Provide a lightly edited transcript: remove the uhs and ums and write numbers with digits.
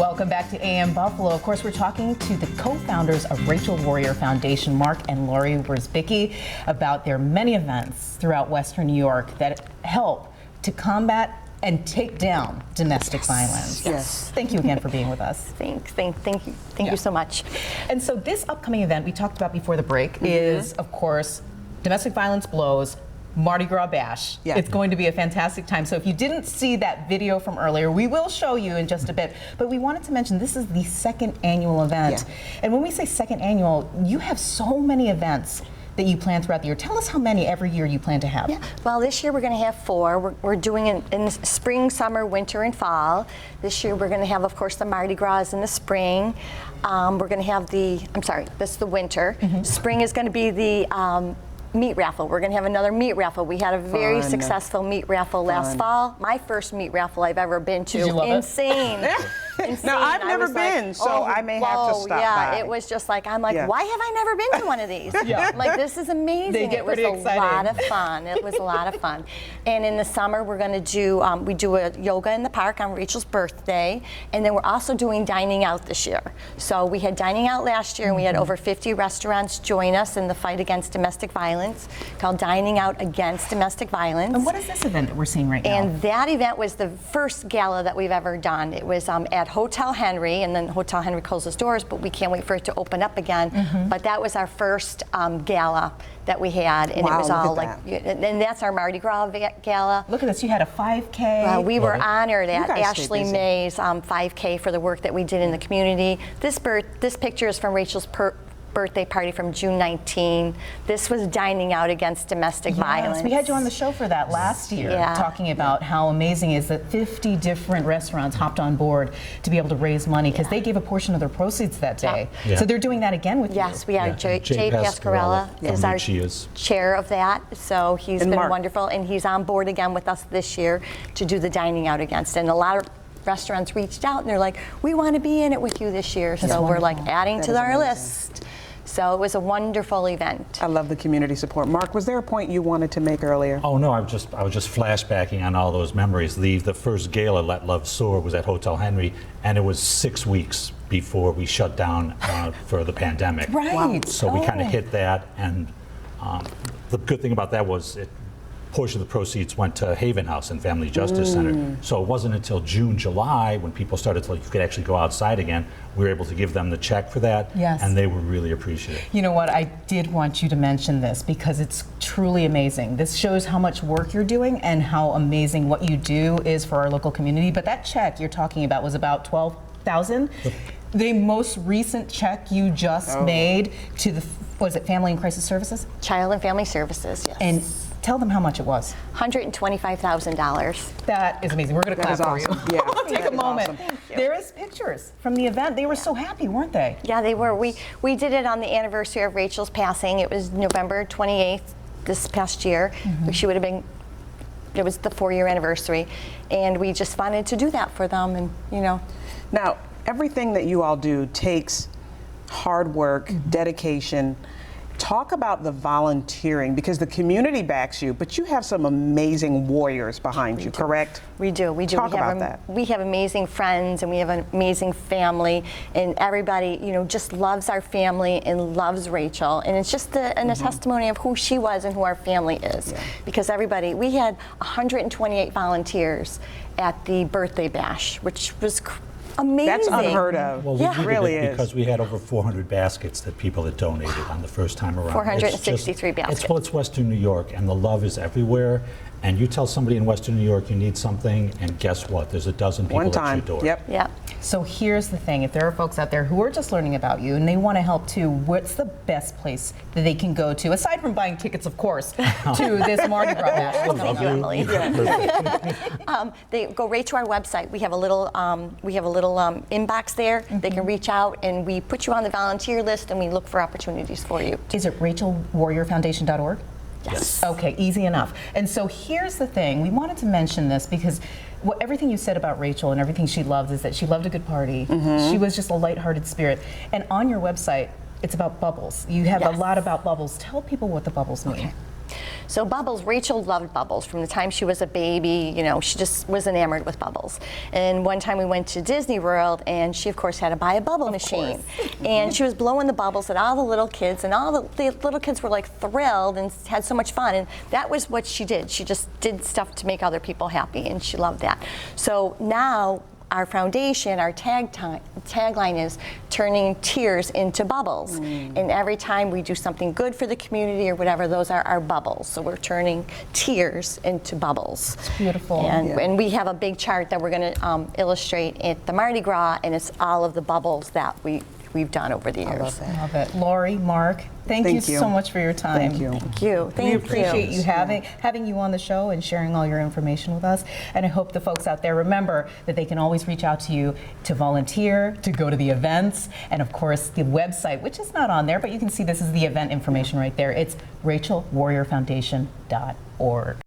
Welcome back to AM Buffalo. Of course, we're talking to the co-founders of Rachel Warrior Foundation, Mark and Lori Wierzbicki, about their many events throughout Western New York that help to combat and take down domestic violence. Yes. Thank you again for being with us. Thanks. Thank you. Thank you so much. And so this upcoming event we talked about before the break is, of course, Domestic Violence Blows, Mardi Gras Bash. Yeah. It's going to be a fantastic time. So if you didn't see that video from earlier, we will show you in just a bit. But we wanted to mention this is the second annual event. Yeah. And when we say second annual, you have so many events that you plan throughout the year. Tell us how many every year you plan to have. Yeah. Well, this year we're going to have 4. We're doing it in spring, summer, winter, and fall. This year we're going to have, of course, the Mardi Gras in the spring. We're going to have this is the winter. Spring is going to be the meat raffle. We're going to have another meat raffle. We had a very successful meat raffle last fall. My first meat raffle I've ever been to. Did you love Insane. Insane. Now, I've never been, so I may have to stop by. It was just like, I'm like, why have I never been to one of these? I'm like, this is amazing. They get it was pretty a exciting. lot of fun. It was a lot of fun. And in the summer, we're going to do, we do a yoga in the park on Rachel's birthday, and then we're also doing dining out this year. So we had dining out last year, and we had over 50 restaurants join us in the fight against domestic violence, called Dining Out Against Domestic Violence. And what is this event that we're seeing right now? And that event was the first gala that we've ever done. It was at Hotel Henry, and then Hotel Henry closed its doors, but we can't wait for it to open up again. But that was our first gala that we had, and it was all like, and that's our Mardi Gras gala. Look at this, you had a 5K. We were honored at guys stay Ashley busy. May's 5K for the work that we did in the community. This picture is from Rachel's birthday party from June 19. This was Dining Out Against Domestic Violence. We had you on the show for that last year, talking about how amazing it is that 50 different restaurants hopped on board to be able to raise money because they gave a portion of their proceeds that day. So they're doing that again with you. Yes, we have Jay Pascarella is our chair of that. So he's been wonderful, and he's on board again with us this year to do the Dining Out Against. And a lot of restaurants reached out and they're like, we want to be in it with you this year. So we're like adding to our list. So it was a wonderful event. I love the community support. Mark, was there a point you wanted to make earlier? Oh no, I was just flashbacking on all those memories. The first gala, Let Love Soar, was at Hotel Henry, and it was 6 weeks before we shut down for the pandemic. Right. So we kind of hit that, and the good thing about that was a portion of the proceeds went to Haven House and Family Justice Center. So it wasn't until June, July, when people started to, you could actually go outside again, we were able to give them the check for that, and they were really appreciative. You know what, I did want you to mention this because it's truly amazing. This shows how much work you're doing and how amazing what you do is for our local community. But that check you're talking about was about $12,000. The most recent check you just made to the, was it Family and Crisis Services? Child and Family Services, yes. And tell them how much it was. $125,000. That is amazing. We're going to clap for you. Yeah. We'll take a moment. There is pictures from the event. They were so happy, weren't they? Yeah, they were. We did it on the anniversary of Rachel's passing. It was November 28th this past year. She would have been, it was the 4-year anniversary. And we just wanted to do that for them, and you know. Now, everything that you all do takes hard work, dedication. Talk about the volunteering, because the community backs you, but you have some amazing warriors behind you, correct? We do. Talk about that. We have amazing friends, and we have an amazing family, and everybody, you know, just loves our family and loves Rachel, and it's just a testimony of who she was and who our family is. Because everybody, we had 128 volunteers at the birthday bash, which was amazing. That's unheard of. Well, we really is. Because we had over 400 baskets that people had donated on the first time around. 463 baskets. It's Western New York, and the love is everywhere. And you tell somebody in Western New York you need something, and guess what? There's a dozen people at your door. Yep. So here's the thing. If there are folks out there who are just learning about you and they want to help too, what's the best place that they can go to, aside from buying tickets, of course, to this Mardi Gras bash? Thank you, Emily. They go right to our website. We have a little inbox there. They can reach out, and we put you on the volunteer list, and we look for opportunities for you. Is it RachelWarriorFoundation.org? Yes. Okay, easy enough. And so here's the thing. We wanted to mention this because everything you said about Rachel and everything she loved is that she loved a good party. She was just a lighthearted spirit. And on your website, it's about bubbles. You have a lot about bubbles. Tell people what the bubbles mean. So Bubbles, Rachel loved Bubbles from the time she was a baby. You know, she just was enamored with Bubbles. And one time we went to Disney World, and she of course had to buy a bubble machine. And she was blowing the bubbles at all the little kids, and all the little kids were like thrilled and had so much fun. And that was what she did. She just did stuff to make other people happy, and she loved that. So now our foundation, our tagline is turning tears into bubbles. And every time we do something good for the community or whatever, those are our bubbles. So we're turning tears into bubbles. It's beautiful. And we have a big chart that we're going to illustrate at the Mardi Gras, and it's all of the bubbles that we've done over the years. I love it. Lori, Mark, thank you so much for your time. Thank you. Thank you. We appreciate you having you on the show and sharing all your information with us. And I hope the folks out there remember that they can always reach out to you to volunteer, to go to the events, and of course the website, which is not on there, but you can see this is the event information right there. It's RachelWarriorFoundation.org.